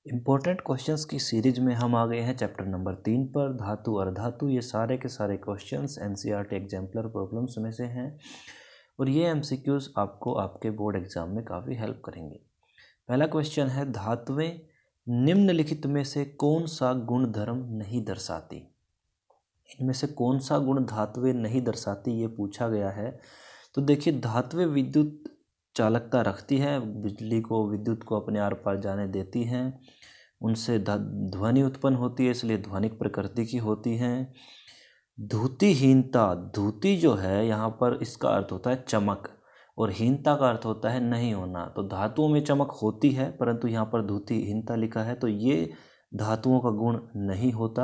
Important questions की series में हम आ गए हैं चैप्टर नंबर 3 पर, धातु और धातु। ये सारे के सारे क्वेश्चंस एनसीईआरटी एग्जाम्पलर प्रॉब्लम्स में से हैं और ये एमसीक्यूज आपको आपके बोर्ड एग्जाम में काफ़ी हेल्प करेंगे। पहला क्वेश्चन है, धातुएं निम्नलिखित में से कौन सा गुण धर्म नहीं दर्शाती? इनमें से कौन सा गुण धातुएं नहीं दर्शाती, ये पूछा गया है। तो देखिए, धातुएं विद्युत चालकता रखती हैं, बिजली को विद्युत को अपने आर पार जाने देती हैं, उनसे ध्वनि उत्पन्न होती है, इसलिए ध्वनिक प्रकृति की होती हैं। धुतिहीनता, धुति जो है यहाँ पर इसका अर्थ होता है चमक और हीनता का अर्थ होता है नहीं होना। तो धातुओं में चमक होती है परंतु यहाँ पर धुतिहीनता लिखा है, तो ये धातुओं का गुण नहीं होता।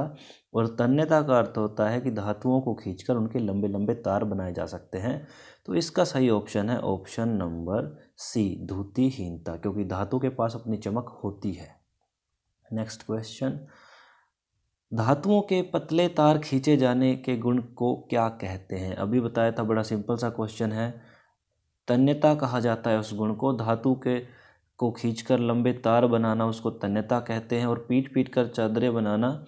और तन्यता का अर्थ होता है कि धातुओं को खींचकर उनके लंबे लंबे तार बनाए जा सकते हैं। तो इसका सही ऑप्शन है ऑप्शन नंबर सी, धुतिहीनता, क्योंकि धातु के पास अपनी चमक होती है। नेक्स्ट क्वेश्चन, धातुओं के पतले तार खींचे जाने के गुण को क्या कहते हैं? अभी बताया था, बड़ा सिंपल सा क्वेश्चन है। तन्यता कहा जाता है उस गुण को, धातु के को खींचकर लंबे तार बनाना उसको तन्यता कहते हैं, और पीट पीट कर चादरें बनाना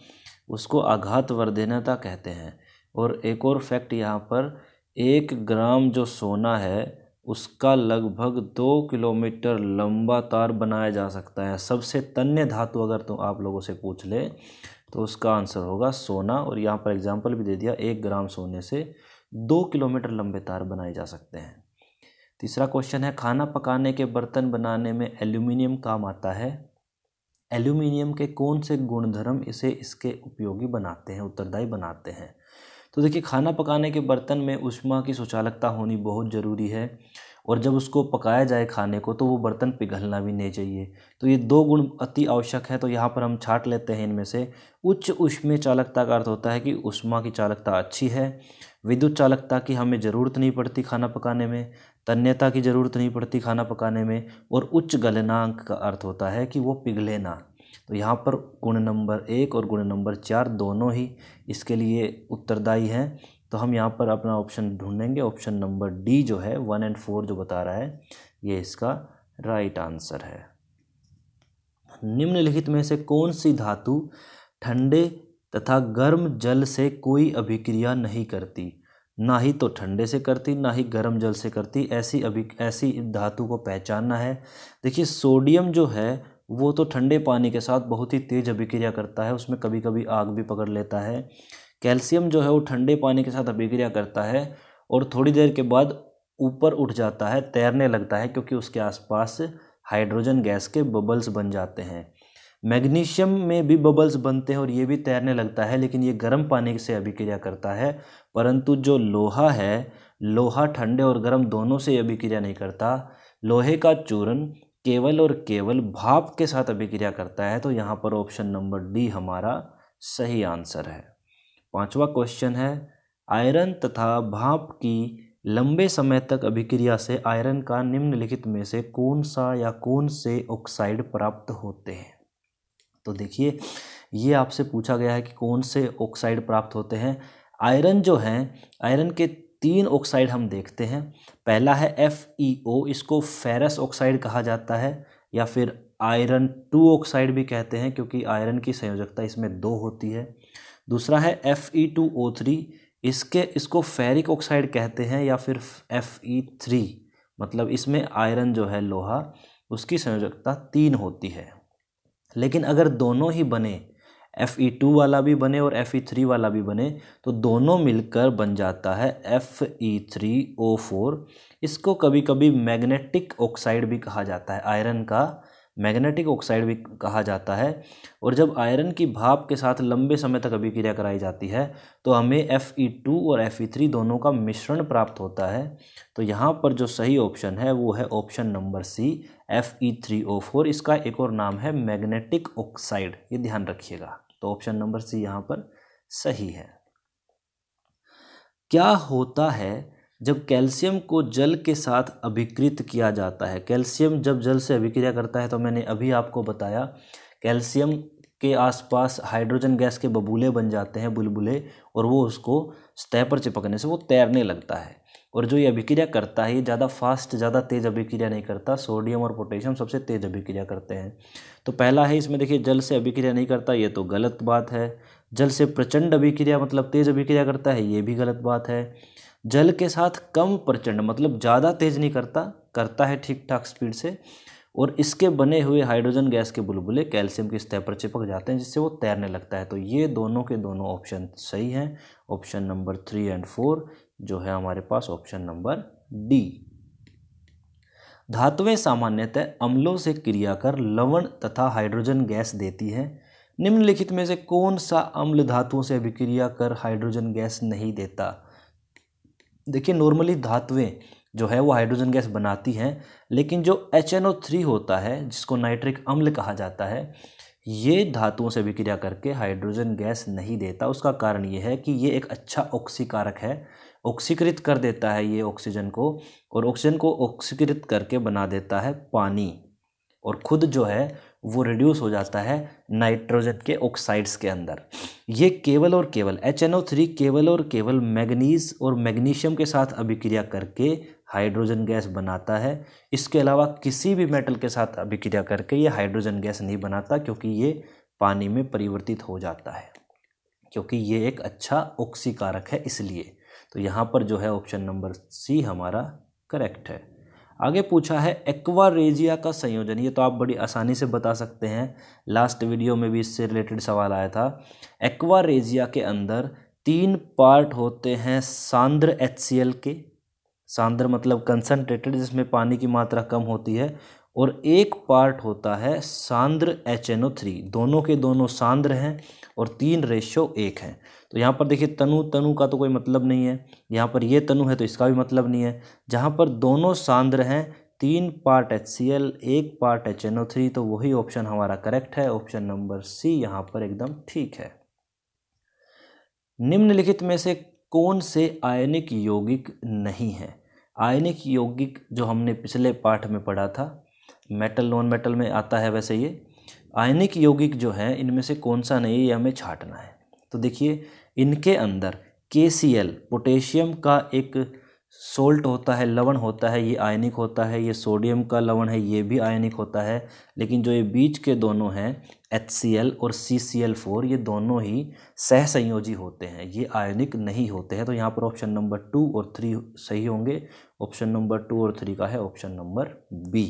उसको आघातवर्धनता कहते हैं। और एक और फैक्ट यहाँ पर, 1 ग्राम जो सोना है उसका लगभग 2 किलोमीटर लंबा तार बनाया जा सकता है। सबसे तन्य धातु अगर तो आप लोगों से पूछ ले तो उसका आंसर होगा सोना। और यहाँ पर एग्जाम्पल भी दे दिया, 1 ग्राम सोने से 2 किलोमीटर लंबे तार बनाए जा सकते हैं। तीसरा क्वेश्चन है, खाना पकाने के बर्तन बनाने में एल्यूमिनियम काम आता है। एल्यूमिनियम के कौन से गुणधर्म इसे इसके उपयोगी बनाते हैं, उत्तरदायी बनाते हैं? तो देखिए, खाना पकाने के बर्तन में ऊष्मा की सुचालकता होनी बहुत ज़रूरी है, और जब उसको पकाया जाए खाने को तो वो बर्तन पिघलना भी नहीं चाहिए। तो ये 2 गुण अति आवश्यक है। तो यहाँ पर हम छांट लेते हैं इनमें से। उच्च ऊष्मीय चालकता का अर्थ होता है कि ऊष्मा की चालकता अच्छी है। विद्युत चालकता की हमें ज़रूरत नहीं पड़ती खाना पकाने में। तन्यता की ज़रूरत नहीं पड़ती खाना पकाने में। और उच्च गलनांक का अर्थ होता है कि वो पिघले ना। तो यहाँ पर गुण नंबर 1 और गुण नंबर 4 दोनों ही इसके लिए उत्तरदायी हैं। तो हम यहाँ पर अपना ऑप्शन ढूंढेंगे, ऑप्शन नंबर डी जो है 1 और 4 जो बता रहा है, ये इसका राइट आंसर है। निम्नलिखित में से कौन सी धातु ठंडे तथा गर्म जल से कोई अभिक्रिया नहीं करती? ना ही तो ठंडे से करती, ना ही गर्म जल से करती। ऐसी धातु को पहचानना है। देखिए, सोडियम जो है वो तो ठंडे पानी के साथ बहुत ही तेज अभिक्रिया करता है, उसमें कभी कभी आग भी पकड़ लेता है। कैल्शियम जो है वो ठंडे पानी के साथ अभिक्रिया करता है और थोड़ी देर के बाद ऊपर उठ जाता है, तैरने लगता है, क्योंकि उसके आसपास हाइड्रोजन गैस के बबल्स बन जाते हैं। मैग्नीशियम में भी बबल्स बनते हैं और ये भी तैरने लगता है, लेकिन ये गर्म पानी से अभिक्रिया करता है। परंतु जो लोहा है, लोहा ठंडे और गर्म दोनों से अभिक्रिया नहीं करता। लोहे का चूर्ण केवल और केवल भाप के साथ अभिक्रिया करता है। तो यहाँ पर ऑप्शन नंबर डी हमारा सही आंसर है। 5वां क्वेश्चन है, आयरन तथा भाप की लंबे समय तक अभिक्रिया से आयरन का निम्नलिखित में से कौन सा या कौन से ऑक्साइड प्राप्त होते हैं? तो देखिए, ये आपसे पूछा गया है कि कौन से ऑक्साइड प्राप्त होते हैं। आयरन जो है, आयरन के 3 ऑक्साइड हम देखते हैं। पहला है FeO, इसको फेरस ऑक्साइड कहा जाता है, या फिर आयरन 2 ऑक्साइड भी कहते हैं, क्योंकि आयरन की संयोजकता इसमें 2 होती है। दूसरा है Fe2O3, इसको फेरिक ऑक्साइड कहते हैं, या फिर Fe3, मतलब इसमें आयरन जो है लोहा, उसकी संयोजकता 3 होती है। लेकिन अगर दोनों ही बने, Fe2 वाला भी बने और Fe3 वाला भी बने, तो दोनों मिलकर बन जाता है Fe3O4। इसको कभी कभी मैग्नेटिक ऑक्साइड भी कहा जाता है, आयरन का मैग्नेटिक ऑक्साइड भी कहा जाता है। और जब आयरन की भाप के साथ लंबे समय तक अभिक्रिया कराई जाती है तो हमें Fe2 और Fe3 दोनों का मिश्रण प्राप्त होता है। तो यहाँ पर जो सही ऑप्शन है वो है ऑप्शन नंबर सी, Fe3O4। इसका एक और नाम है मैग्नेटिक ऑक्साइड, ये ध्यान रखिएगा। तो ऑप्शन नंबर सी यहाँ पर सही है। क्या होता है जब कैल्शियम को जल के साथ अभिकृत किया जाता है? कैल्शियम जब जल से अभिक्रिया करता है, तो मैंने अभी आपको बताया, कैल्शियम के आसपास हाइड्रोजन गैस के बबूले बन जाते हैं, बुलबुले, और वो उसको सतह पर चिपकने से वो तैरने लगता है। और जो ये अभिक्रिया करता है ये ज़्यादा फास्ट, ज़्यादा तेज़ अभिक्रिया नहीं करता। सोडियम और पोटेशियम सबसे तेज़ अभिक्रिया करते हैं। तो पहला है इसमें देखिए जल से अभिक्रिया नहीं करता, ये तो गलत बात है। जल से प्रचंड अभिक्रिया मतलब तेज़ अभिक्रिया करता है, ये भी गलत बात है। जल के साथ कम प्रचंड मतलब ज़्यादा तेज़ नहीं करता, करता है ठीक ठाक स्पीड से। और इसके बने हुए हाइड्रोजन गैस के बुलबुले कैल्शियम की सतह पर चिपक जाते हैं जिससे वो तैरने लगता है। तो ये दोनों के दोनों ऑप्शन सही हैं। ऑप्शन नंबर 3 और 4 जो है हमारे पास ऑप्शन नंबर डी। धातुएं सामान्यतः अम्लों से क्रिया कर लवण तथा हाइड्रोजन गैस देती है। निम्नलिखित में से कौन सा अम्ल धातुओं से अभिक्रिया कर हाइड्रोजन गैस नहीं देता? देखिए नॉर्मली धातुएं जो है वो हाइड्रोजन गैस बनाती हैं, लेकिन जो HNO3 होता है जिसको नाइट्रिक अम्ल कहा जाता है, ये धातुओं से अभिक्रिया करके हाइड्रोजन गैस नहीं देता। उसका कारण ये है कि ये एक अच्छा ऑक्सीकारक है, ऑक्सीकृत कर देता है ये ऑक्सीजन को, और ऑक्सीजन को ऑक्सीकृत करके बना देता है पानी, और खुद जो है वो रिड्यूस हो जाता है नाइट्रोजन के ऑक्साइड्स के अंदर। ये केवल और केवल HNO3 केवल और केवल मैग्नीज और मैग्नीशियम के साथ अभिक्रिया करके हाइड्रोजन गैस बनाता है। इसके अलावा किसी भी मेटल के साथ अभिक्रिया करके ये हाइड्रोजन गैस नहीं बनाता, क्योंकि ये पानी में परिवर्तित हो जाता है, क्योंकि ये एक अच्छा ऑक्सीकारक है इसलिए। तो यहाँ पर जो है ऑप्शन नंबर सी हमारा करेक्ट है। आगे पूछा है एक्वा रेजिया का संयोजन, ये तो आप बड़ी आसानी से बता सकते हैं, लास्ट वीडियो में भी इससे रिलेटेड सवाल आया था। एक्वा रेजिया के अंदर 3 पार्ट होते हैं सांद्र HCl के, सांद्र मतलब कंसनट्रेटेड जिसमें पानी की मात्रा कम होती है, और एक पार्ट होता है सांद्र HNO3। दोनों के दोनों सांद्र हैं और 3:1 हैं। तो यहाँ पर देखिए तनु का तो कोई मतलब नहीं है, यहाँ पर ये तनु है तो इसका भी मतलब नहीं है। जहाँ पर दोनों सांद्र हैं, 3 पार्ट HCl 1 पार्ट HNO3, तो वही ऑप्शन हमारा करेक्ट है। ऑप्शन नंबर सी यहाँ पर एकदम ठीक है। निम्नलिखित में से कौन से आयनिक यौगिक नहीं है? आयनिक यौगिक जो हमने पिछले पाठ में पढ़ा था, मेटल नॉन मेटल में आता है वैसे ये आयनिक यौगिक जो है इनमें से कौन सा नहीं है, ये हमें छांटना है। तो देखिए इनके अंदर KCl पोटेशियम का एक सोल्ट होता है, लवण होता है, ये आयनिक होता है। ये सोडियम का लवण है, ये भी आयनिक होता है। लेकिन जो ये बीच के दोनों हैं HCl और CCl4, ये दोनों ही सहसंयोजी होते हैं, ये आयनिक नहीं होते हैं। तो यहाँ पर ऑप्शन नंबर 2 और 3 सही होंगे। ऑप्शन नंबर 2 और 3 का है ऑप्शन नंबर बी,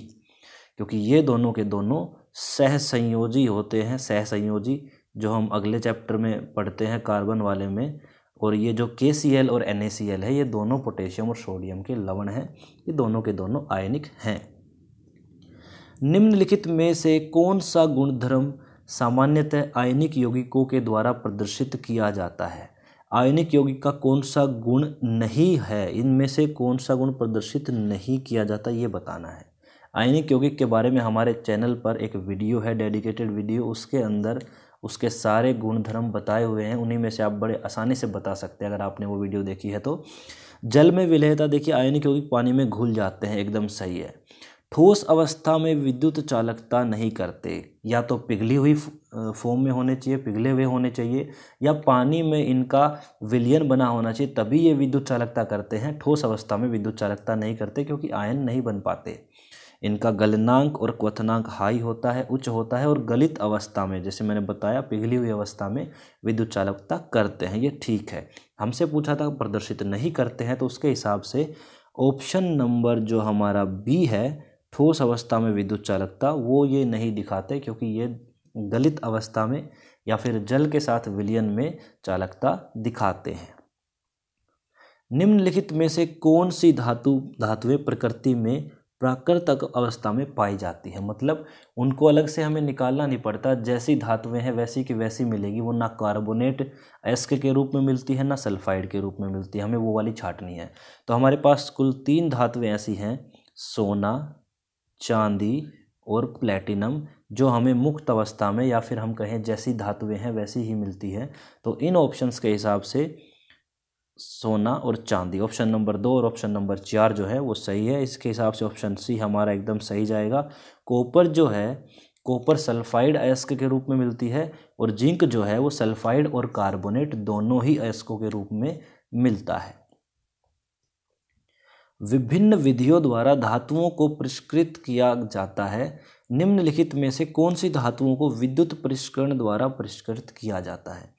क्योंकि ये दोनों के दोनों सहसंयोजी होते हैं। सहसंयोजी जो हम अगले चैप्टर में पढ़ते हैं कार्बन वाले में। और ये जो KCl और NaCl है, ये दोनों पोटेशियम और सोडियम के लवण हैं, ये दोनों के दोनों आयनिक हैं। निम्नलिखित में से कौन सा गुणधर्म सामान्यतः आयनिक यौगिकों के द्वारा प्रदर्शित किया जाता है? आयनिक यौगिक का कौन सा गुण नहीं है, इनमें से कौन सा गुण प्रदर्शित नहीं किया जाता, ये बताना है। आयनिक यौगिक के बारे में हमारे चैनल पर एक वीडियो है, डेडिकेटेड वीडियो, उसके अंदर उसके सारे गुणधर्म बताए हुए हैं। उन्हीं में से आप बड़े आसानी से बता सकते हैं अगर आपने वो वीडियो देखी है तो। जल में विलेयता, देखिए आयनिक यौगिक पानी में घुल जाते हैं, एकदम सही है। ठोस अवस्था में विद्युत चालकता नहीं करते, या तो पिघली हुई फॉर्म में होने चाहिए, पिघले हुए होने चाहिए, या पानी में इनका विलयन बना होना चाहिए, तभी ये विद्युत चालकता करते हैं। ठोस अवस्था में विद्युत चालकता नहीं करते क्योंकि आयन नहीं बन पाते। इनका गलनांक और क्वथनांक हाई होता है, उच्च होता है, और गलित अवस्था में जैसे मैंने बताया पिघली हुई अवस्था में विद्युत चालकता करते हैं, ये ठीक है। हमसे पूछा था प्रदर्शित नहीं करते हैं, तो उसके हिसाब से ऑप्शन नंबर जो हमारा बी है, ठोस अवस्था में विद्युत चालकता, वो ये नहीं दिखाते क्योंकि ये गलित अवस्था में या फिर जल के साथ विलयन में चालकता दिखाते हैं। निम्नलिखित में से कौन सी धातुएं प्रकृति में प्राकृतिक अवस्था में पाई जाती है? मतलब उनको अलग से हमें निकालना नहीं पड़ता, जैसी धातुएं हैं वैसी की वैसी मिलेगी। वो ना कार्बोनेट एस्क के रूप में मिलती है, ना सल्फाइड के रूप में मिलती है, हमें वो वाली छांटनी है। तो हमारे पास कुल 3 धातुएं ऐसी हैं, सोना, चांदी और प्लेटिनम, जो हमें मुक्त अवस्था में या फिर हम कहें जैसी धातुएं हैं वैसी ही मिलती है। तो इन ऑप्शंस के हिसाब से सोना और चांदी, ऑप्शन नंबर 2 और ऑप्शन नंबर 4 जो है वो सही है। इसके हिसाब से ऑप्शन सी हमारा एकदम सही जाएगा। कॉपर जो है, कॉपर सल्फाइड अयस्क के रूप में मिलती है, और जिंक जो है वो सल्फाइड और कार्बोनेट दोनों ही अयस्कों के रूप में मिलता है। विभिन्न विधियों द्वारा धातुओं को परिष्कृत किया जाता है। निम्नलिखित में से कौन सी धातुओं को विद्युत परिष्करण द्वारा परिष्कृत किया जाता है?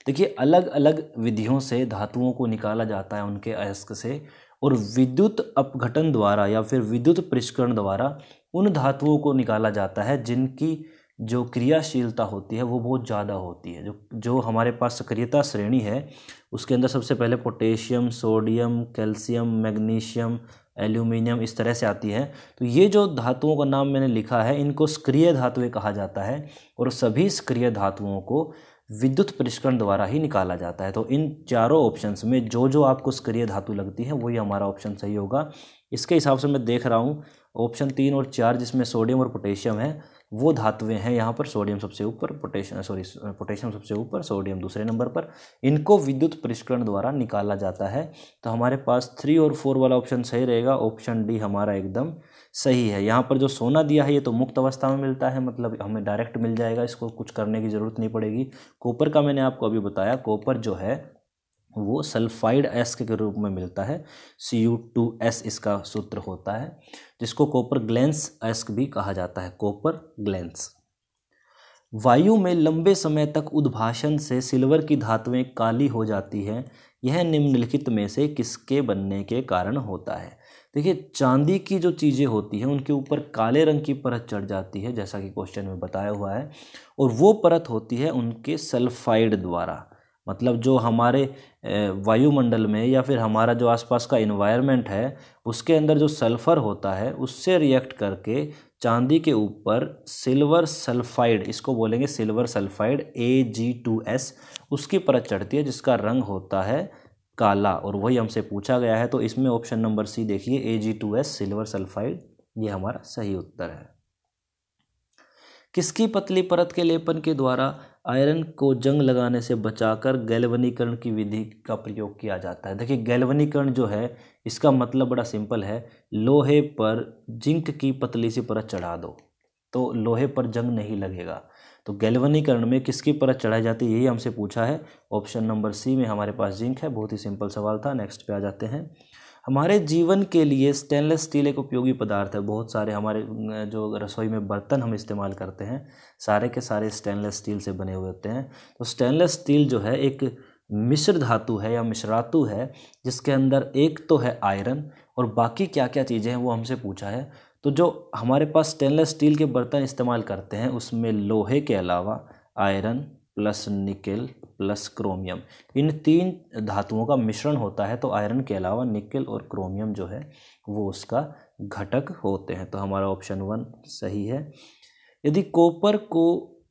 देखिए, अलग अलग विधियों से धातुओं को निकाला जाता है उनके अयस्क से, और विद्युत अपघटन द्वारा या फिर विद्युत परिष्करण द्वारा उन धातुओं को निकाला जाता है जिनकी जो क्रियाशीलता होती है वो बहुत ज़्यादा होती है। जो हमारे पास सक्रियता श्रेणी है उसके अंदर सबसे पहले potassium, sodium, calcium, magnesium, aluminium इस तरह से आती है। तो ये जो धातुओं का नाम मैंने लिखा है इनको सक्रिय धातुएं कहा जाता है, और सभी सक्रिय धातुओं को विद्युत परिष्करण द्वारा ही निकाला जाता है। तो इन चारों ऑप्शंस में जो जो आपको सक्रिय धातु लगती है वही हमारा ऑप्शन सही होगा। इसके हिसाब से मैं देख रहा हूँ ऑप्शन 3 और 4 जिसमें सोडियम और पोटेशियम है वो धातुएं हैं यहाँ पर। सोडियम सबसे ऊपर, पोटेशियम सबसे ऊपर, सोडियम दूसरे नंबर पर। इनको विद्युत परिष्करण द्वारा निकाला जाता है। तो हमारे पास 3 और 4 वाला ऑप्शन सही रहेगा। ऑप्शन डी हमारा एकदम सही है। यहाँ पर जो सोना दिया है ये तो मुक्त अवस्था में मिलता है, मतलब हमें डायरेक्ट मिल जाएगा, इसको कुछ करने की ज़रूरत नहीं पड़ेगी। कॉपर का मैंने आपको अभी बताया, कॉपर जो है वो सल्फाइड एस्क के रूप में मिलता है, Cu2S इसका सूत्र होता है, जिसको कॉपर ग्लैंस एस्क भी कहा जाता है, कॉपर ग्लैंस। वायु में लंबे समय तक उद्भाषण से सिल्वर की धातुएं काली हो जाती हैं, यह निम्नलिखित में से किसके बनने के कारण होता है? देखिए, चांदी की जो चीज़ें होती हैं उनके ऊपर काले रंग की परत चढ़ जाती है जैसा कि क्वेश्चन में बताया हुआ है, और वो परत होती है उनके सल्फाइड द्वारा। मतलब जो हमारे वायुमंडल में या फिर हमारा जो आसपास का इन्वायरमेंट है उसके अंदर जो सल्फ़र होता है उससे रिएक्ट करके चांदी के ऊपर सिल्वर सल्फाइड, इसको बोलेंगे सिल्वर सल्फाइड Ag2S, उसकी परत चढ़ती है जिसका रंग होता है काला, और वही हमसे पूछा गया है। तो इसमें ऑप्शन नंबर सी देखिए, Ag2S सिल्वर सल्फाइड, ये हमारा सही उत्तर है। किसकी पतली परत के लेपन के द्वारा आयरन को जंग लगाने से बचाकर गैल्वनीकरण की विधि का प्रयोग किया जाता है? देखिए, गैल्वनीकरण जो है इसका मतलब बड़ा सिंपल है, लोहे पर जिंक की पतली सी परत चढ़ा दो तो लोहे पर जंग नहीं लगेगा। तो गैल्वनीकरण में किसकी परत चढ़ाई जाती है यही हमसे पूछा है। ऑप्शन नंबर सी में हमारे पास जिंक है। बहुत ही सिंपल सवाल था। नेक्स्ट पे आ जाते हैं। हमारे जीवन के लिए स्टेनलेस स्टील एक उपयोगी पदार्थ है। बहुत सारे हमारे जो रसोई में बर्तन हम इस्तेमाल करते हैं सारे के सारे स्टेनलेस स्टील से बने हुए होते हैं। तो स्टेनलेस स्टील जो है एक मिश्र धातु है या मिश्रातु है, जिसके अंदर एक तो है आयरन और बाकी क्या क्या चीज़ें हैं वो हमसे पूछा है। तो जो हमारे पास स्टेनलेस स्टील के बर्तन इस्तेमाल करते हैं उसमें लोहे के अलावा iron plus nickel plus chromium, इन 3 धातुओं का मिश्रण होता है। तो आयरन के अलावा निकेल और क्रोमियम जो है वो उसका घटक होते हैं। तो हमारा ऑप्शन 1 सही है। यदि कॉपर को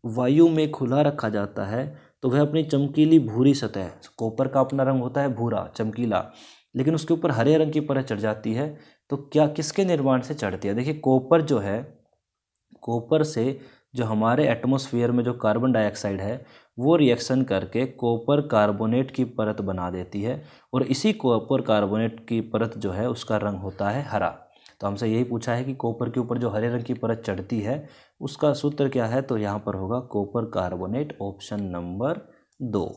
वायु में खुला रखा जाता है तो वह अपनी चमकीली भूरी सतह, कॉपर का अपना रंग होता है भूरा चमकीला, लेकिन उसके ऊपर हरे रंग की परत चढ़ जाती है। तो क्या किसके निर्माण से चढ़ती है? देखिए, कॉपर जो है, कॉपर से जो हमारे एटमॉस्फेयर में जो कार्बन डाइऑक्साइड है वो रिएक्शन करके कॉपर कार्बोनेट की परत बना देती है, और इसी कॉपर कार्बोनेट की परत जो है उसका रंग होता है हरा। तो हमसे यही पूछा है कि कॉपर के ऊपर जो हरे रंग की परत चढ़ती है उसका सूत्र क्या है? तो यहाँ पर होगा कॉपर कार्बोनेट, ऑप्शन नंबर 2।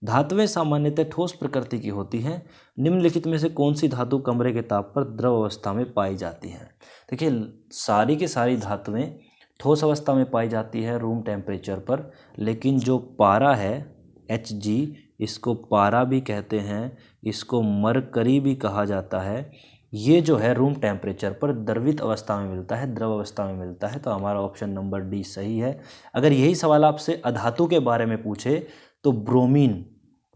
धातुएं सामान्यतः ठोस प्रकृति की होती हैं। निम्नलिखित में से कौन सी धातु कमरे के ताप पर द्रव अवस्था में पाई जाती है? देखिए, सारी की सारी धातुएं ठोस अवस्था में पाई जाती है रूम टेम्परेचर पर, लेकिन जो पारा है Hg, इसको पारा भी कहते हैं, इसको मरकरी भी कहा जाता है, ये जो है रूम टेम्परेचर पर द्रवित अवस्था में मिलता है, द्रव अवस्था में मिलता है। तो हमारा ऑप्शन नंबर डी सही है। अगर यही सवाल आपसे अधातु के बारे में पूछे तो ब्रोमीन,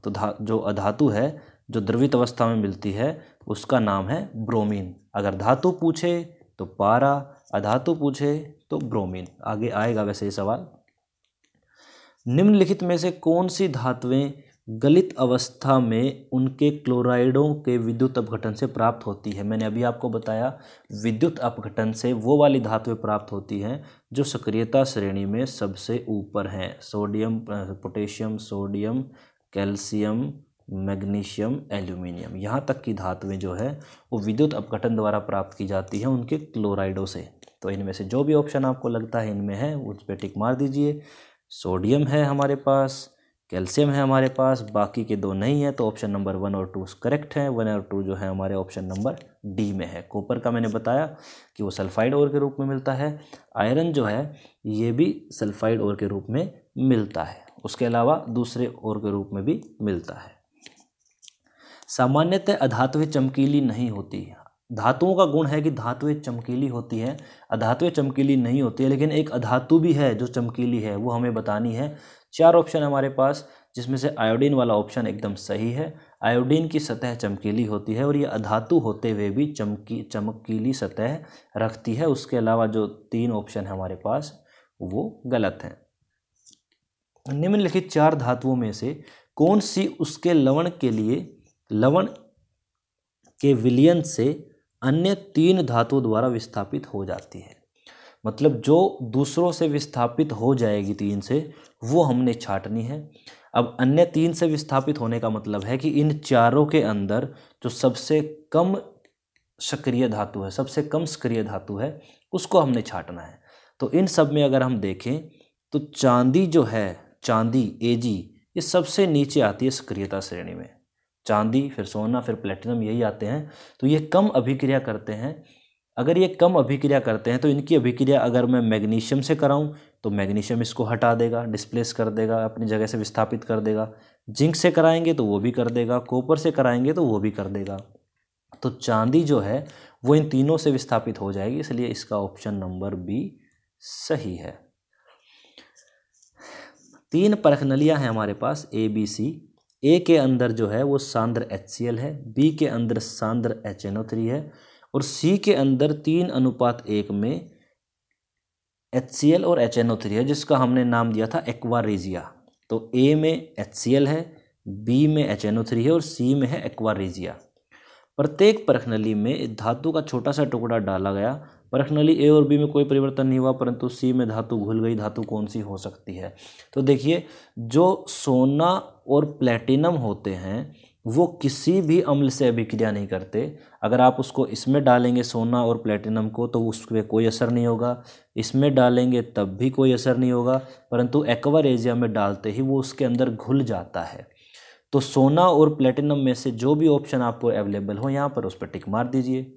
तो जो अधातु है जो द्रवित अवस्था में मिलती है उसका नाम है ब्रोमीन। अगर धातु पूछे तो पारा, अधातु पूछे तो ब्रोमीन। आगे आएगा वैसे ये सवाल। निम्नलिखित में से कौन सी धातुएं गलित अवस्था में उनके क्लोराइडों के विद्युत अपघटन से प्राप्त होती है? मैंने अभी आपको बताया विद्युत अपघटन से वो वाली धातुएं प्राप्त होती हैं जो सक्रियता श्रेणी में सबसे ऊपर हैं। Sodium, potassium, sodium, calcium, magnesium, aluminium, यहाँ तक की धातुएं जो है वो विद्युत अपघटन द्वारा प्राप्त की जाती हैं उनके क्लोराइडों से। तो इनमें से जो भी ऑप्शन आपको लगता है इनमें है उस पर टिक मार दीजिए। सोडियम है हमारे पास, कैल्शियम है हमारे पास, बाकी के 2 नहीं है, तो ऑप्शन नंबर 1 और 2 करेक्ट है। 1 और 2 जो है हमारे ऑप्शन नंबर डी में है। कॉपर का मैंने बताया कि वो सल्फाइड ओर के रूप में मिलता है। आयरन जो है ये भी सल्फाइड ओर के रूप में मिलता है, उसके अलावा दूसरे ओर के रूप में भी मिलता है। सामान्यतः अधातुएं चमकीली नहीं होती। धातुओं का गुण है कि धातुएं चमकीली होती है, अधातुएं चमकीली नहीं होती है, लेकिन एक अधातु भी है जो चमकीली है, वो हमें बतानी है। 4 ऑप्शन हमारे पास, जिसमें से आयोडीन वाला ऑप्शन एकदम सही है। आयोडीन की सतह चमकीली होती है और ये अधातु होते हुए भी चमकीली सतह रखती है। उसके अलावा जो 3 ऑप्शन है हमारे पास वो गलत हैं। निम्नलिखित 4 धातुओं में से कौन सी उसके लवण के विलयन से अन्य 3 धातुओं द्वारा विस्थापित हो जाती है। मतलब जो दूसरों से विस्थापित हो जाएगी 3 से, वो हमने छांटनी है। अब अन्य 3 से विस्थापित होने का मतलब है कि इन चारों के अंदर जो सबसे कम सक्रिय धातु है, सबसे कम सक्रिय धातु है, उसको हमने छांटना है। तो इन सब में अगर हम देखें तो चांदी जो है, चांदी Ag, ये सबसे नीचे आती है सक्रियता श्रेणी में। चांदी, फिर सोना, फिर प्लेटिनम, यही आते हैं। तो ये कम अभिक्रिया करते हैं। अगर ये कम अभिक्रिया करते हैं तो इनकी अभिक्रिया अगर मैं मैग्नीशियम से कराऊं तो मैग्नीशियम इसको हटा देगा, डिस्प्लेस कर देगा, अपनी जगह से विस्थापित कर देगा। जिंक से कराएंगे तो वो भी कर देगा, कॉपर से कराएंगे तो वो भी कर देगा। तो चांदी जो है वो इन तीनों से विस्थापित हो जाएगी, इसलिए इसका ऑप्शन नंबर बी सही है। 3 परखनलियाँ हैं हमारे पास ABC। ए के अंदर जो है वो सांद्र HCl है, बी के अंदर सांद्र HNO3 है और सी के अंदर 3:1 में HCl और HNO3 है, जिसका हमने नाम दिया था एक्वा रेजिया। तो ए में HCl है, बी में HNO3 है और सी में है एक्वा रेजिया। प्रत्येक परखनली में धातु का छोटा सा टुकड़ा डाला गया। परखनली ए और बी में कोई परिवर्तन नहीं हुआ, परंतु सी में धातु घुल गई। धातु कौन सी हो सकती है? तो देखिए, जो सोना और प्लेटिनम होते हैं वो किसी भी अम्ल से अभिक्रिया नहीं करते। अगर आप उसको इसमें डालेंगे सोना और प्लेटिनम को तो उस पर कोई असर नहीं होगा, इसमें डालेंगे तब भी कोई असर नहीं होगा, परंतु एक्वा रेजिया में डालते ही वो उसके अंदर घुल जाता है। तो सोना और प्लेटिनम में से जो भी ऑप्शन आपको अवेलेबल हो यहाँ पर उस पर टिक मार दीजिए।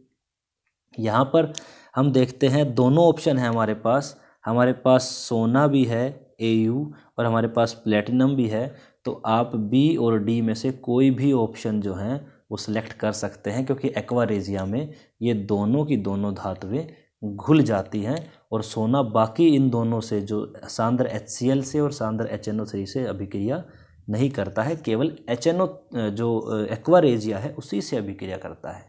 यहाँ पर हम देखते हैं दोनों ऑप्शन है हमारे पास सोना भी है AU और हमारे पास प्लेटिनम भी है। तो आप B और D में से कोई भी ऑप्शन जो हैं वो सिलेक्ट कर सकते हैं, क्योंकि एक्वा रेजिया में ये दोनों की दोनों धातुएं घुल जाती हैं और सोना बाकी इन दोनों से, जो सांद्र HCl से और सांद्र HNO3 से अभिक्रिया नहीं करता है, केवल HNO जो एक्वा रेजिया है उसी से अभिक्रिया करता है।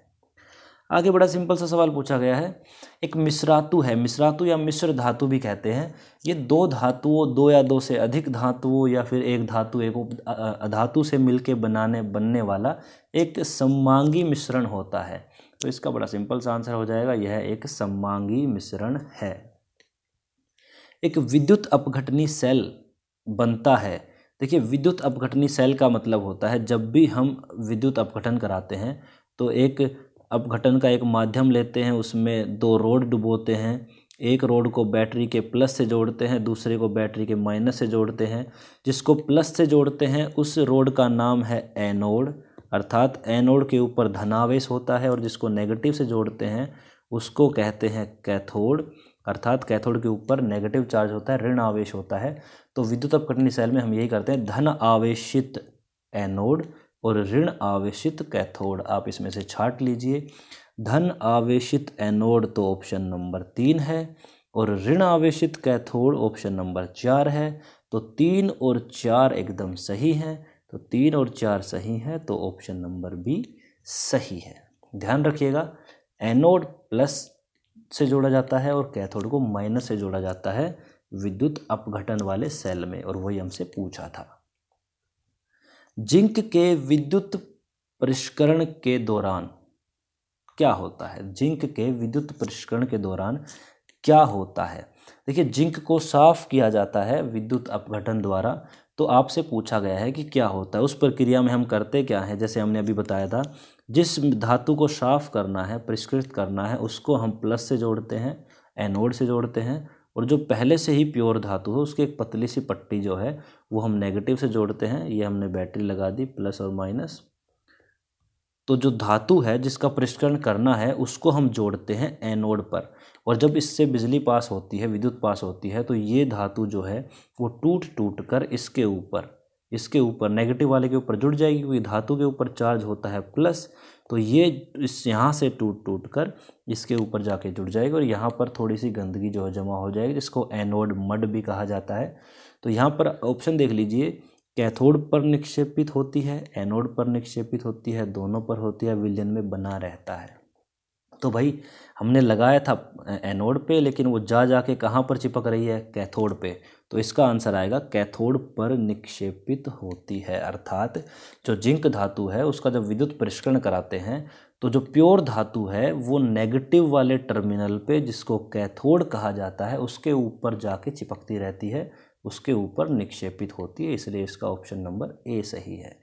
आगे बड़ा सिंपल सा सवाल पूछा गया है। एक मिश्रातु है, मिश्रातु या मिश्र धातु भी कहते हैं। ये 2 धातुओं, 2 या 2 से अधिक धातुओं या फिर एक धातु एक अधातु से मिलके बनने वाला एक सममांगी मिश्रण होता है। तो इसका बड़ा सिंपल सा आंसर हो जाएगा, यह एक सममांगी मिश्रण है। एक विद्युत अपघटनी सेल बनता है। देखिए, विद्युत अपघटनी सेल का मतलब होता है जब भी हम विद्युत अपघटन कराते हैं तो एक अपघटन का एक माध्यम लेते हैं, उसमें 2 रोड डुबोते हैं। एक रोड को बैटरी के प्लस से जोड़ते हैं, दूसरे को बैटरी के माइनस से जोड़ते हैं। जिसको प्लस से जोड़ते हैं उस रोड का नाम है एनोड, अर्थात एनोड के ऊपर धनावेश होता है, और जिसको नेगेटिव से जोड़ते हैं उसको कहते हैं कैथोड, अर्थात कैथोड के ऊपर नेगेटिव चार्ज होता है, ऋण आवेश होता है। तो विद्युत अपघटनी सेल में हम यही करते हैं, धन आवेशित एनोड और ऋण आवेशित कैथोड। आप इसमें से छांट लीजिए। धन आवेशित एनोड तो ऑप्शन नंबर 3 है और ऋण आवेशित कैथोड ऑप्शन नंबर 4 है। तो 3 और 4 एकदम सही हैं। तो 3 और 4 सही हैं, तो ऑप्शन नंबर बी सही है। ध्यान रखिएगा, एनोड प्लस से जोड़ा जाता है और कैथोड को माइनस से जोड़ा जाता है विद्युत अपघटन वाले सेल में, और वही हमसे पूछा था। जिंक के विद्युत परिष्करण के दौरान क्या होता है? जिंक के विद्युत परिष्करण के दौरान क्या होता है? देखिए, जिंक को साफ किया जाता है विद्युत अपघटन द्वारा। तो आपसे पूछा गया है कि क्या होता है, उस प्रक्रिया में हम करते क्या है। जैसे हमने अभी बताया था, जिस धातु को साफ करना है, परिष्कृत करना है, उसको हम प्लस से जोड़ते हैं, एनोड से जोड़ते हैं, और जो पहले से ही प्योर धातु है उसकी एक पतली सी पट्टी जो है वो हम नेगेटिव से जोड़ते हैं। ये हमने बैटरी लगा दी प्लस और माइनस। तो जो धातु है जिसका पृष्ठकरण करना है उसको हम जोड़ते हैं एनोड पर, और जब इससे बिजली पास होती है, विद्युत पास होती है, तो ये धातु जो है वो टूट टूट कर इसके ऊपर नेगेटिव वाले के ऊपर जुड़ जाएगी, क्योंकि धातु के ऊपर चार्ज होता है प्लस। तो ये इस यहाँ से टूट टूट कर इसके ऊपर जाके जुड़ जाएगी और यहाँ पर थोड़ी सी गंदगी जो है जमा हो जाएगी, जिसको एनोड मड भी कहा जाता है। तो यहाँ पर ऑप्शन देख लीजिए, कैथोड पर निक्षेपित होती है, एनोड पर निक्षेपित होती है, दोनों पर होती है, विलयन में बना रहता है। तो भाई हमने लगाया था एनोड पे, लेकिन वो जा जाके कहाँ पर चिपक रही है, कैथोड पे। तो इसका आंसर आएगा कैथोड पर निक्षेपित होती है। अर्थात जो जिंक धातु है उसका जब विद्युत पृष्ठकरण कराते हैं तो जो प्योर धातु है वो नेगेटिव वाले टर्मिनल पे, जिसको कैथोड कहा जाता है, उसके ऊपर जाके चिपकती रहती है, उसके ऊपर निक्षेपित होती है। इसलिए इसका ऑप्शन नंबर ए सही है।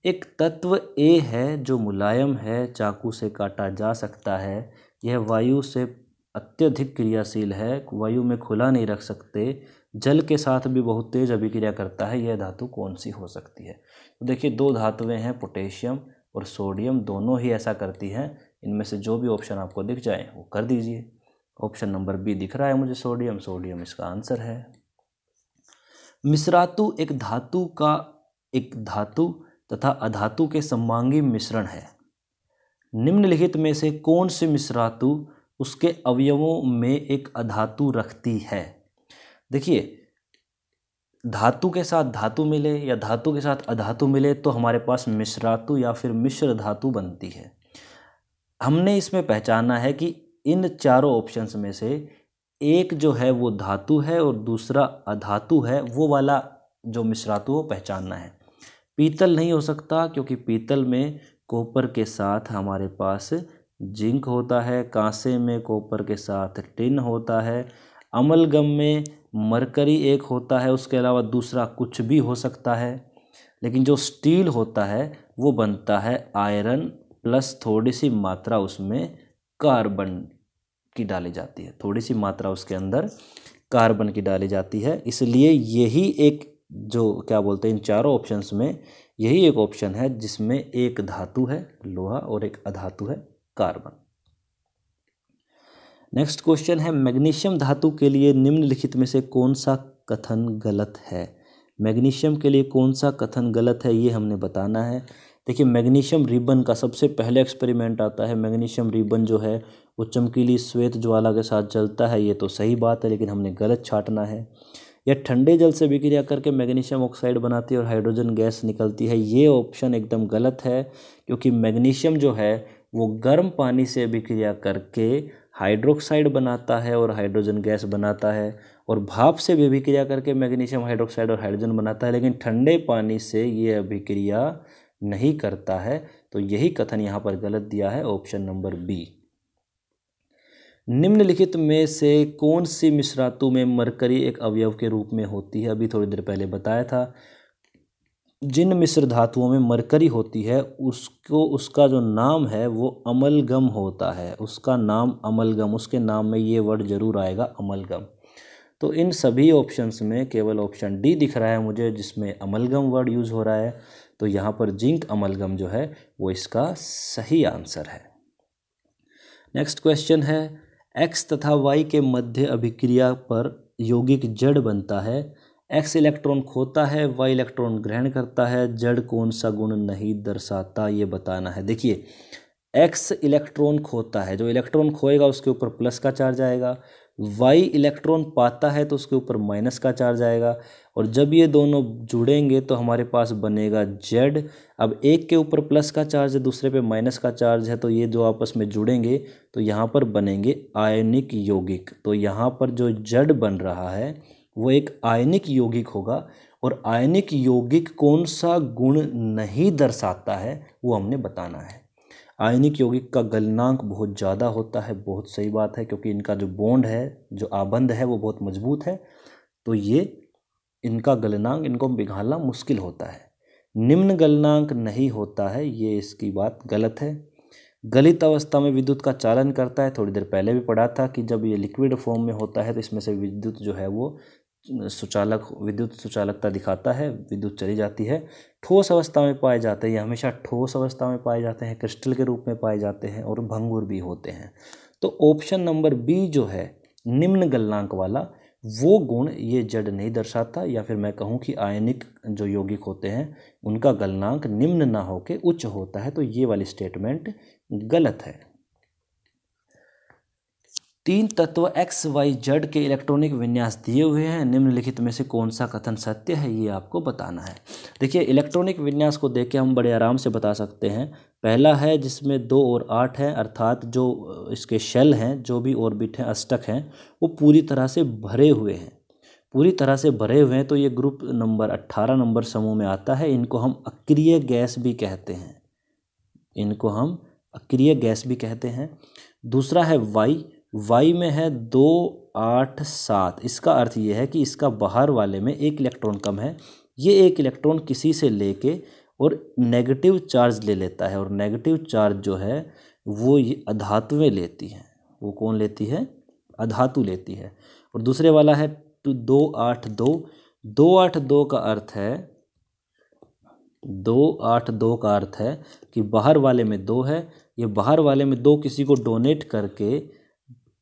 एक तत्व ए है जो मुलायम है, चाकू से काटा जा सकता है, यह वायु से अत्यधिक क्रियाशील है, वायु में खुला नहीं रख सकते, जल के साथ भी बहुत तेज अभिक्रिया करता है, यह धातु कौन सी हो सकती है। तो देखिए दो धातुएं हैं, पोटेशियम और सोडियम, दोनों ही ऐसा करती हैं। इनमें से जो भी ऑप्शन आपको दिख जाए वो कर दीजिए। ऑप्शन नंबर बी दिख रहा है मुझे, सोडियम इसका आंसर है। मिश्रातु एक धातु तथा अधातु के सममांगी मिश्रण है। निम्नलिखित में से कौन सी मिश्रातु उसके अवयवों में एक अधातु रखती है। देखिए धातु के साथ धातु मिले या धातु के साथ अधातु मिले तो हमारे पास मिश्रातु या फिर मिश्र धातु बनती है। हमने इसमें पहचाना है कि इन चारों ऑप्शंस में से एक जो है वो धातु है और दूसरा अधातु है, वो वाला जो मिश्रातु वो पहचानना है। पीतल नहीं हो सकता, क्योंकि पीतल में कॉपर के साथ हमारे पास जिंक होता है, कांसे में कॉपर के साथ टिन होता है, अमलगम में मरकरी एक होता है, उसके अलावा दूसरा कुछ भी हो सकता है। लेकिन जो स्टील होता है वो बनता है आयरन प्लस थोड़ी सी मात्रा उसमें कार्बन की डाली जाती है, थोड़ी सी मात्रा उसके अंदर कार्बन की डाली जाती है। इसलिए यही एक जो क्या बोलते हैं इन चारों ऑप्शंस में यही एक ऑप्शन है जिसमें एक धातु है लोहा और एक अधातु है कार्बन। नेक्स्ट क्वेश्चन है, मैग्नीशियम धातु के लिए निम्नलिखित में से कौन सा कथन गलत है। मैग्नीशियम के लिए कौन सा कथन गलत है ये हमने बताना है। देखिए मैग्नीशियम रिबन का सबसे पहले एक्सपेरिमेंट आता है। मैग्नीशियम रिबन जो है वो चमकीली श्वेत ज्वाला के साथ जलता है, ये तो सही बात है, लेकिन हमने गलत छांटना है। यह ठंडे जल से विक्रिया करके मैग्नीशियम ऑक्साइड बनाती है और हाइड्रोजन गैस निकलती है, ये ऑप्शन एकदम गलत है, क्योंकि मैग्नीशियम जो है वो गर्म पानी से विक्रिया करके हाइड्रोक्साइड बनाता है और हाइड्रोजन गैस बनाता है, और भाप से भी अभिक्रिया करके मैग्नीशियम हाइड्रोक्साइड और हाइड्रोजन बनाता है, लेकिन ठंडे पानी से ये अभिक्रिया नहीं करता है। तो यही कथन यहाँ पर गलत दिया है, ऑप्शन नंबर बी। निम्नलिखित में से कौन सी मिश्रातु में मरकरी एक अवयव के रूप में होती है। अभी थोड़ी देर पहले बताया था, जिन मिश्र धातुओं में मरकरी होती है उसका जो नाम है वो अमलगम होता है, उसका नाम अमलगम, उसके नाम में ये वर्ड जरूर आएगा अमलगम। तो इन सभी ऑप्शंस में केवल ऑप्शन डी दिख रहा है मुझे जिसमें अमलगम वर्ड यूज़ हो रहा है। तो यहाँ पर जिंक अमलगम जो है वो इसका सही आंसर है। नेक्स्ट क्वेश्चन है, एक्स तथा वाई के मध्य अभिक्रिया पर यौगिक जड़ बनता है। एक्स इलेक्ट्रॉन खोता है, वाई इलेक्ट्रॉन ग्रहण करता है, जड़ कौन सा गुण नहीं दर्शाता ये बताना है। देखिए एक्स इलेक्ट्रॉन खोता है, जो इलेक्ट्रॉन खोएगा उसके ऊपर प्लस का चार्ज आएगा, वाई इलेक्ट्रॉन पाता है तो उसके ऊपर माइनस का चार्ज आएगा, और जब ये दोनों जुड़ेंगे तो हमारे पास बनेगा जेड। अब एक के ऊपर प्लस का चार्ज है, दूसरे पे माइनस का चार्ज है, तो ये जो आपस में जुड़ेंगे तो यहाँ पर बनेंगे आयनिक यौगिक। तो यहाँ पर जो जेड बन रहा है वो एक आयनिक यौगिक होगा, और आयनिक यौगिक कौन सा गुण नहीं दर्शाता है वो हमने बताना है। आयनिक यौगिक का गलनांक बहुत ज़्यादा होता है, बहुत सही बात है, क्योंकि इनका जो बॉन्ड है, जो आबंध है वो बहुत मजबूत है, तो ये इनका गलनांक, इनको पिघालना मुश्किल होता है। निम्न गलनांक नहीं होता है, ये इसकी बात गलत है। गलित अवस्था में विद्युत का चालन करता है, थोड़ी देर पहले भी पढ़ा था कि जब ये लिक्विड फॉर्म में होता है तो इसमें से विद्युत जो है वो विद्युत सुचालकता दिखाता है, विद्युत चली जाती है। ठोस अवस्था में पाए जाते हैं, ये हमेशा ठोस अवस्था में पाए जाते हैं, क्रिस्टल के रूप में पाए जाते हैं और भंगुर भी होते हैं। तो ऑप्शन नंबर बी जो है निम्न गलनांक वाला, वो गुण ये जड़ नहीं दर्शाता, या फिर मैं कहूँ कि आयनिक जो यौगिक होते हैं उनका गलनांक निम्न ना होकर उच्च होता है। तो ये वाली स्टेटमेंट गलत है। 3 तत्व एक्स वाई जेड के इलेक्ट्रॉनिक विन्यास दिए हुए हैं, निम्नलिखित में से कौन सा कथन सत्य है, ये आपको बताना है। देखिए, इलेक्ट्रॉनिक विन्यास को देख के हम बड़े आराम से बता सकते हैं। पहला है जिसमें 2 और 8 है, अर्थात जो इसके शेल हैं, जो भी ऑर्बिट हैं, अष्टक हैं, वो पूरी तरह से भरे हुए हैं, पूरी तरह से भरे हुए हैं। तो ये ग्रुप नंबर 18 नंबर समूह में आता है। इनको हम अक्रिय गैस भी कहते हैं, इनको हम अक्रिय गैस भी कहते हैं। दूसरा है वाई में है 2 8 7। इसका अर्थ ये है कि इसका बाहर वाले में 1 इलेक्ट्रॉन कम है। ये 1 इलेक्ट्रॉन किसी से लेके और नेगेटिव चार्ज ले लेता है, और नेगेटिव चार्ज जो है वो ये अधातुएं लेती हैं। वो कौन लेती है? अधातु लेती है। और दूसरे वाला है 2 8 2। 2 8 2 का अर्थ है 2 8 2 का अर्थ है कि बाहर वाले में 2 है, ये बाहर वाले में 2 किसी को डोनेट करके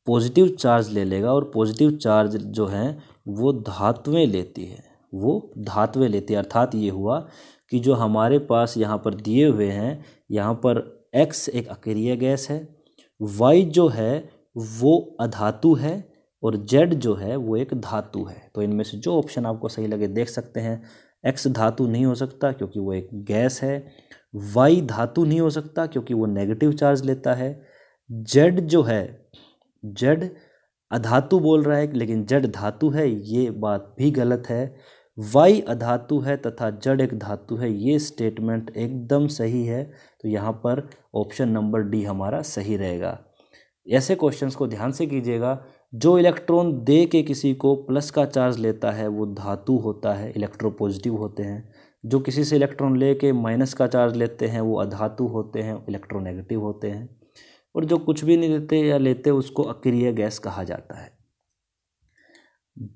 पॉजिटिव चार्ज ले लेगा, और पॉजिटिव चार्ज जो है वो धातुएं लेती है, वो धातुएं लेती है। अर्थात ये हुआ कि जो हमारे पास यहाँ पर दिए हुए हैं, यहाँ पर X एक अक्रिय गैस है, Y जो है वो अधातु है, और Z जो है वो एक धातु है। तो इनमें से जो ऑप्शन आपको सही लगे देख सकते हैं। X धातु नहीं हो सकता क्योंकि वो एक गैस है, Y धातु नहीं हो सकता क्योंकि वो नेगेटिव चार्ज लेता है, Z जो है, Z अधातु बोल रहा है लेकिन Z धातु है, ये बात भी गलत है। Y अधातु है तथा Z एक धातु है, ये स्टेटमेंट एकदम सही है। तो यहाँ पर ऑप्शन नंबर डी हमारा सही रहेगा। ऐसे क्वेश्चंस को ध्यान से कीजिएगा। जो इलेक्ट्रॉन दे के किसी को प्लस का चार्ज लेता है वो धातु होता है, इलेक्ट्रोपॉजिटिव होते हैं। जो किसी से इलेक्ट्रॉन ले के माइनस का चार्ज लेते हैं वो अधातु होते हैं, इलेक्ट्रोनेगेटिव होते हैं। और जो कुछ भी नहीं देते या लेते उसको अक्रिय गैस कहा जाता है।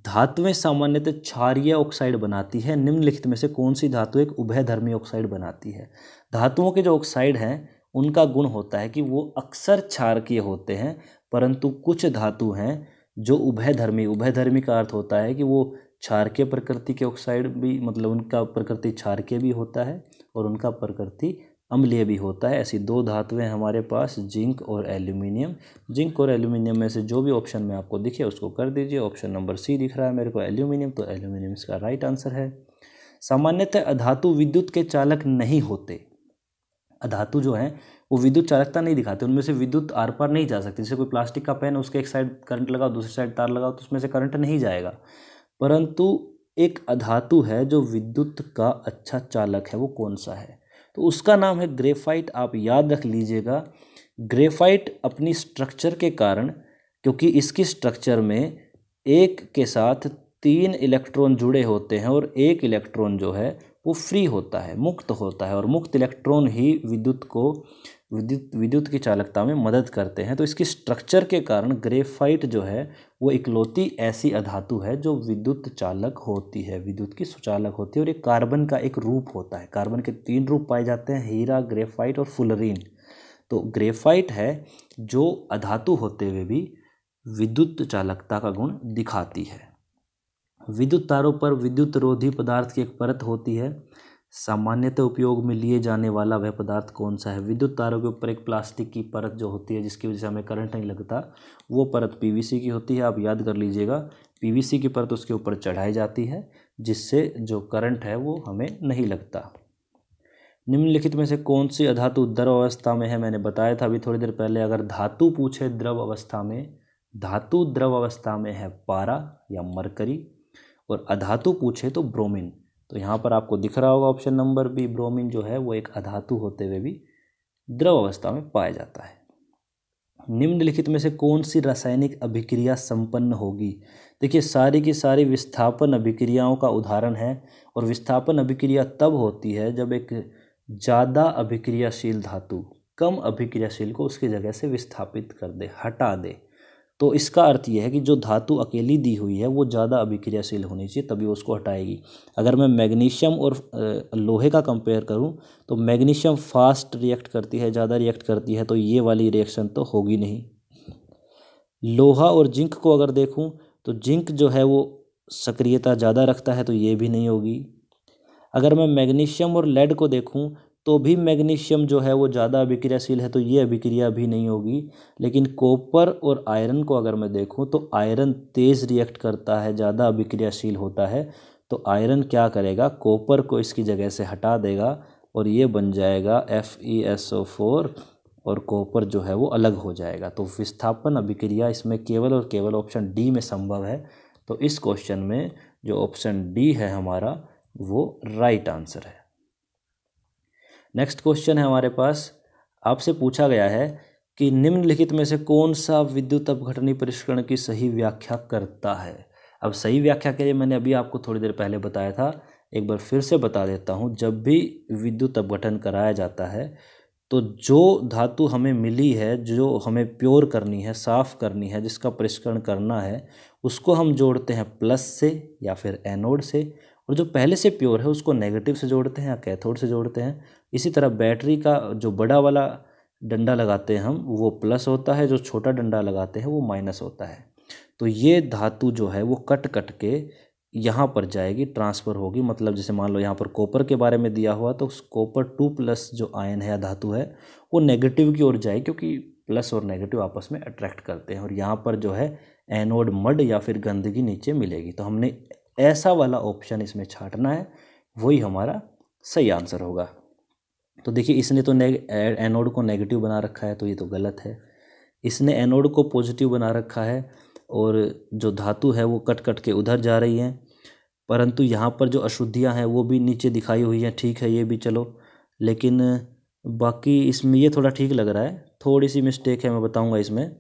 धातुएं सामान्यतः क्षारीय ऑक्साइड बनाती है, निम्नलिखित में से कौन सी धातु एक उभयधर्मी ऑक्साइड बनाती है? धातुओं के जो ऑक्साइड हैं उनका गुण होता है कि वो अक्सर क्षारकीय होते हैं, परंतु कुछ धातु हैं जो उभयधर्मी का अर्थ होता है कि वो क्षारकीय प्रकृति के ऑक्साइड भी, मतलब उनका प्रकृति क्षारकीय भी होता है और उनका प्रकृति अम्लीय भी होता है। ऐसी 2 धातुएं हमारे पास, जिंक और एल्यूमिनियम। जिंक और एल्यूमिनियम में से जो भी ऑप्शन में आपको दिखे उसको कर दीजिए। ऑप्शन नंबर सी दिख रहा है मेरे को एल्यूमिनियम, तो एल्यूमिनियम इसका राइट आंसर है। सामान्यतः अधातु विद्युत के चालक नहीं होते। अधातु जो है वो विद्युत चालकता नहीं दिखाते, उनमें से विद्युत आर पार नहीं जा सकती। जैसे कोई प्लास्टिक का पेन, उसके एक साइड करंट लगाओ, दूसरी साइड तार लगाओ तो उसमें से करंट नहीं जाएगा। परंतु एक अधातु है जो विद्युत का अच्छा चालक है, वो कौन सा है? तो उसका नाम है ग्रेफाइट। आप याद रख लीजिएगा, ग्रेफाइट अपनी स्ट्रक्चर के कारण, क्योंकि इसकी स्ट्रक्चर में 1 के साथ 3 इलेक्ट्रॉन जुड़े होते हैं और 1 इलेक्ट्रॉन जो है वो फ्री होता है, मुक्त होता है, और मुक्त इलेक्ट्रॉन ही विद्युत की चालकता में मदद करते हैं। तो इसकी स्ट्रक्चर के कारण ग्रेफाइट जो है वो इकलौती ऐसी अधातु है जो विद्युत चालक होती है, विद्युत की सुचालक होती है। और ये कार्बन का एक रूप होता है। कार्बन के 3 रूप पाए जाते हैं, हीरा, ग्रेफाइट और फुलरीन। तो ग्रेफाइट है जो अधातु होते हुए भी विद्युत चालकता का गुण दिखाती है। विद्युत तारों पर विद्युत रोधी पदार्थ की एक परत होती है। सामान्यतः उपयोग में लिए जाने वाला वह पदार्थ कौन सा है? विद्युत तारों के ऊपर एक प्लास्टिक की परत जो होती है जिसकी वजह से हमें करंट नहीं लगता, वो परत पीवीसी की होती है। आप याद कर लीजिएगा, पीवीसी की परत उसके ऊपर चढ़ाई जाती है जिससे जो करंट है वो हमें नहीं लगता। निम्नलिखित में से कौन सी अधातु द्रव अवस्था में है? मैंने बताया था अभी थोड़ी देर पहले। अगर धातु पूछे द्रव अवस्था में, धातु द्रव अवस्था में है पारा या मरकरी, और अधातु पूछे तो ब्रोमीन। तो यहाँ पर आपको दिख रहा होगा ऑप्शन नंबर बी, ब्रोमीन जो है वो एक अधातु होते हुए भी द्रव अवस्था में पाया जाता है। निम्नलिखित में से कौन सी रासायनिक अभिक्रिया संपन्न होगी? देखिए, सारी की सारी विस्थापन अभिक्रियाओं का उदाहरण है, और विस्थापन अभिक्रिया तब होती है जब एक ज़्यादा अभिक्रियाशील धातु, कम अभिक्रियाशील को उसकी जगह से विस्थापित कर दे, हटा दे। तो इसका अर्थ यह है कि जो धातु अकेली दी हुई है वो ज़्यादा अभिक्रियाशील होनी चाहिए, तभी उसको हटाएगी। अगर मैं मैग्नीशियम और लोहे का कंपेयर करूं तो मैग्नीशियम फास्ट रिएक्ट करती है, ज़्यादा रिएक्ट करती है, तो ये वाली रिएक्शन तो होगी नहीं। लोहा और जिंक को अगर देखूं तो जिंक जो है वो सक्रियता ज़्यादा रखता है, तो ये भी नहीं होगी। अगर मैं मैग्नीशियम और लेड को देखूं तो भी मैग्नीशियम जो है वो ज़्यादा अभिक्रियाशील है, तो ये अभिक्रिया भी नहीं होगी। लेकिन कॉपर और आयरन को अगर मैं देखूं तो आयरन तेज़ रिएक्ट करता है, ज़्यादा अभिक्रियाशील होता है, तो आयरन क्या करेगा, कॉपर को इसकी जगह से हटा देगा और ये बन जाएगा FeSO4 और कॉपर जो है वो अलग हो जाएगा। तो विस्थापन अभिक्रिया इसमें केवल और केवल ऑप्शन डी में संभव है। तो इस क्वेश्चन में जो ऑप्शन डी है हमारा वो राइट आंसर है। नेक्स्ट क्वेश्चन है हमारे पास, आपसे पूछा गया है कि निम्नलिखित में से कौन सा विद्युत अपघटनी परिष्करण की सही व्याख्या करता है। अब सही व्याख्या के लिए मैंने अभी आपको थोड़ी देर पहले बताया था, एक बार फिर से बता देता हूँ। जब भी विद्युत अपघटन कराया जाता है तो जो धातु हमें मिली है, जो हमें प्योर करनी है, साफ़ करनी है, जिसका परिष्करण करना है, उसको हम जोड़ते हैं प्लस से या फिर एनोड से, और जो पहले से प्योर है उसको नेगेटिव से जोड़ते हैं या कैथोड से जोड़ते हैं। इसी तरह बैटरी का जो बड़ा वाला डंडा लगाते हैं हम वो प्लस होता है, जो छोटा डंडा लगाते हैं वो माइनस होता है। तो ये धातु जो है वो कट कट के यहाँ पर जाएगी, ट्रांसफ़र होगी। मतलब जैसे मान लो यहाँ पर कॉपर के बारे में दिया हुआ, तो कॉपर 2+ जो आयन है या धातु है वो नेगेटिव की ओर जाए, क्योंकि प्लस और नेगेटिव आपस में अट्रैक्ट करते हैं। और यहाँ पर जो है एनोड मड या फिर गंदगी नीचे मिलेगी। तो हमने ऐसा वाला ऑप्शन इसमें छांटना है, वही हमारा सही आंसर होगा। तो देखिए इसने तो एनोड को नेगेटिव बना रखा है, तो ये तो गलत है। इसने एनोड को पॉजिटिव बना रखा है और जो धातु है वो कट कट के उधर जा रही हैं, परंतु यहाँ पर जो अशुद्धियाँ हैं वो भी नीचे दिखाई हुई हैं। ठीक है, ये भी चलो, लेकिन बाकी इसमें ये थोड़ा ठीक लग रहा है, थोड़ी सी मिस्टेक है, मैं बताऊँगा इसमें।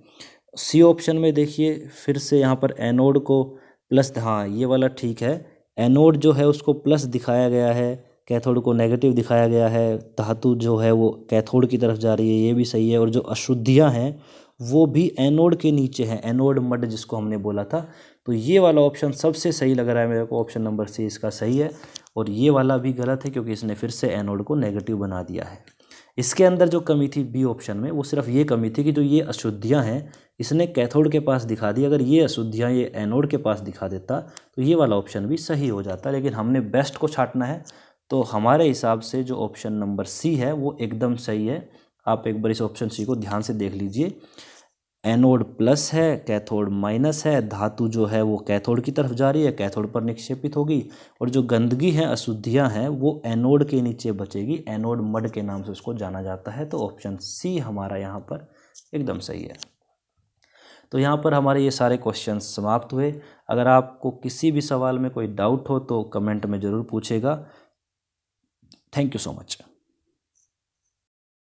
सी ऑप्शन में देखिए फिर से यहाँ पर एनोड को प्लस, हाँ ये वाला ठीक है, एनोड जो है उसको प्लस दिखाया गया है, कैथोड को नेगेटिव दिखाया गया है, धातु जो है वो कैथोड की तरफ जा रही है, ये भी सही है। और जो अशुद्धियाँ हैं वो भी एनोड के नीचे हैं, एनोड मड जिसको हमने बोला था। तो ये वाला ऑप्शन सबसे सही लग रहा है मेरे को, ऑप्शन नंबर सी इसका सही है। और ये वाला भी गलत है, क्योंकि इसने फिर से एनोड को नेगेटिव बना दिया है। इसके अंदर जो कमी थी बी ऑप्शन में, वो सिर्फ ये कमी थी कि जो ये अशुद्धियाँ हैं इसने कैथोड के पास दिखा दी। अगर ये अशुद्धियाँ ये एनोड के पास दिखा देता तो ये वाला ऑप्शन भी सही हो जाता, लेकिन हमने बेस्ट को छांटना है। तो हमारे हिसाब से जो ऑप्शन नंबर सी है वो एकदम सही है। आप एक बार इस ऑप्शन सी को ध्यान से देख लीजिए। एनोड प्लस है, कैथोड माइनस है, धातु जो है वो कैथोड की तरफ जा रही है, कैथोड पर निक्षेपित होगी, और जो गंदगी है, अशुद्धियाँ हैं, वो एनोड के नीचे बचेगी। एनोड मड के नाम से उसको जाना जाता है। तो ऑप्शन सी हमारा यहाँ पर एकदम सही है। तो यहाँ पर हमारे ये सारे क्वेश्चन समाप्त हुए। अगर आपको किसी भी सवाल में कोई डाउट हो तो कमेंट में ज़रूर पूछेगा। Thank you so much.